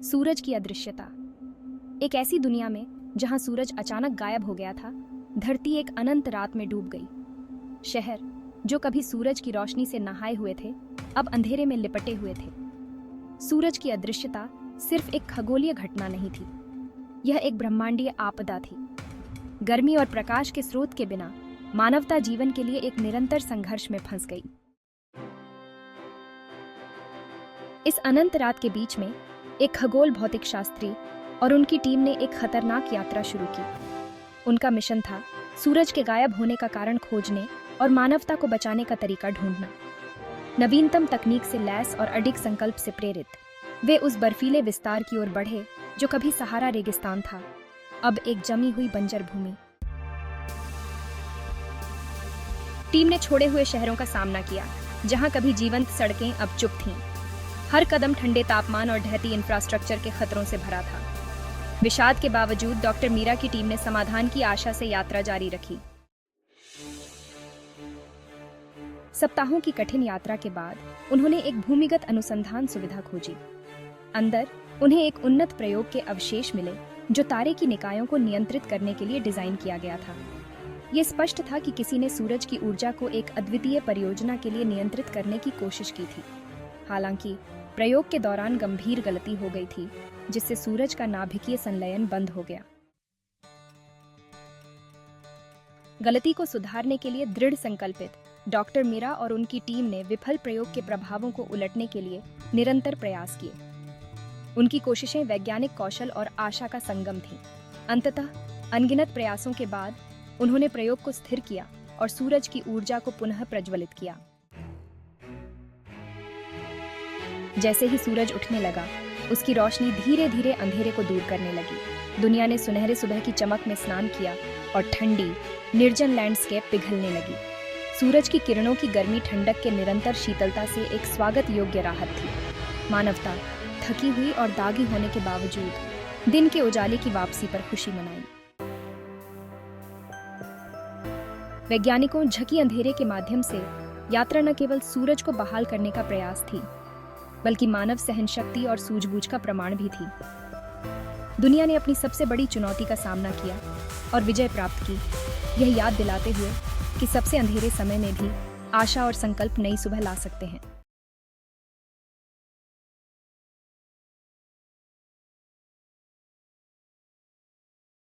सूरज की अदृश्यता। एक ऐसी दुनिया में जहां सूरज अचानक गायब हो गया था, धरती एक अनंत रात में डूब गई। शहर जो कभी सूरज की रोशनी से नहाए हुए थे, अब अंधेरे में लिपटे हुए थे। सूरज की अदृश्यता सिर्फ एक खगोलीय घटना नहीं थी, यह एक ब्रह्मांडीय आपदा थी। गर्मी और प्रकाश के स्रोत के बिना मानवता जीवन के लिए एक निरंतर संघर्ष में फंस गई। इस अनंत रात के बीच में एक खगोल भौतिक शास्त्री और उनकी टीम ने एक खतरनाक यात्रा शुरू की। उनका मिशन था सूरज के गायब होने का कारण खोजने और मानवता को बचाने का तरीका ढूंढना। नवीनतम तकनीक से लैस और अडिग संकल्प से प्रेरित वे उस बर्फीले विस्तार की ओर बढ़े जो कभी सहारा रेगिस्तान था, अब एक जमी हुई बंजर भूमि। टीम ने छोड़े हुए शहरों का सामना किया, जहां कभी जीवंत सड़कें अब चुप थीं। हर कदम ठंडे तापमान और ढहती इंफ्रास्ट्रक्चर के खतरों से भरा था। विषाद के बावजूद डॉक्टर मीरा की टीम ने समाधान की आशा से यात्रा जारी रखी। सप्ताहों की कठिन यात्रा के बाद उन्होंने एक भूमिगत अनुसंधान सुविधा खोजी। अंदर उन्हें एक उन्नत प्रयोग के अवशेष मिले जो तारे की निकायों को नियंत्रित करने के लिए डिजाइन किया गया था। यह स्पष्ट था कि किसी ने सूरज की ऊर्जा को एक अद्वितीय परियोजना के लिए नियंत्रित करने की कोशिश की थी। हालांकि प्रयोग के दौरान गंभीर गलती हो गई थी, जिससे सूरज का नाभिकीय संलयन बंद हो गया। गलती को सुधारने के लिए दृढ़ संकल्पित डॉक्टर मीरा और उनकी टीम ने विफल प्रयोग के प्रभावों को उलटने के लिए निरंतर प्रयास किए। उनकी कोशिशें वैज्ञानिक कौशल और आशा का संगम थीं। अंततः अनगिनत प्रयासों के बाद उन्होंने प्रयोग को स्थिर किया और सूरज की ऊर्जा को पुनः प्रज्वलित किया। जैसे ही सूरज उठने लगा, उसकी रोशनी धीरे धीरे अंधेरे को दूर करने लगी। दुनिया ने सुनहरे सुबह की चमक में स्नान किया और ठंडी, निर्जन लैंडस्केप पिघलने लगी। सूरज की किरणों की गर्मी ठंडक के निरंतर शीतलता से एक स्वागत योग्य राहत थी। मानवता थकी हुई और दागी होने के बावजूद दिन के उजाले की वापसी पर खुशी मनाई। वैज्ञानिकों झकी अंधेरे के माध्यम से यात्रा न केवल सूरज को बहाल करने का प्रयास थी, बल्कि मानव सहनशक्ति और सूझबूझ का प्रमाण भी थी। दुनिया ने अपनी सबसे बड़ी चुनौती का सामना किया और विजय प्राप्त की, यह याद दिलाते हुए कि सबसे अंधेरे समय में भी आशा और संकल्प नई सुबह ला सकते हैं।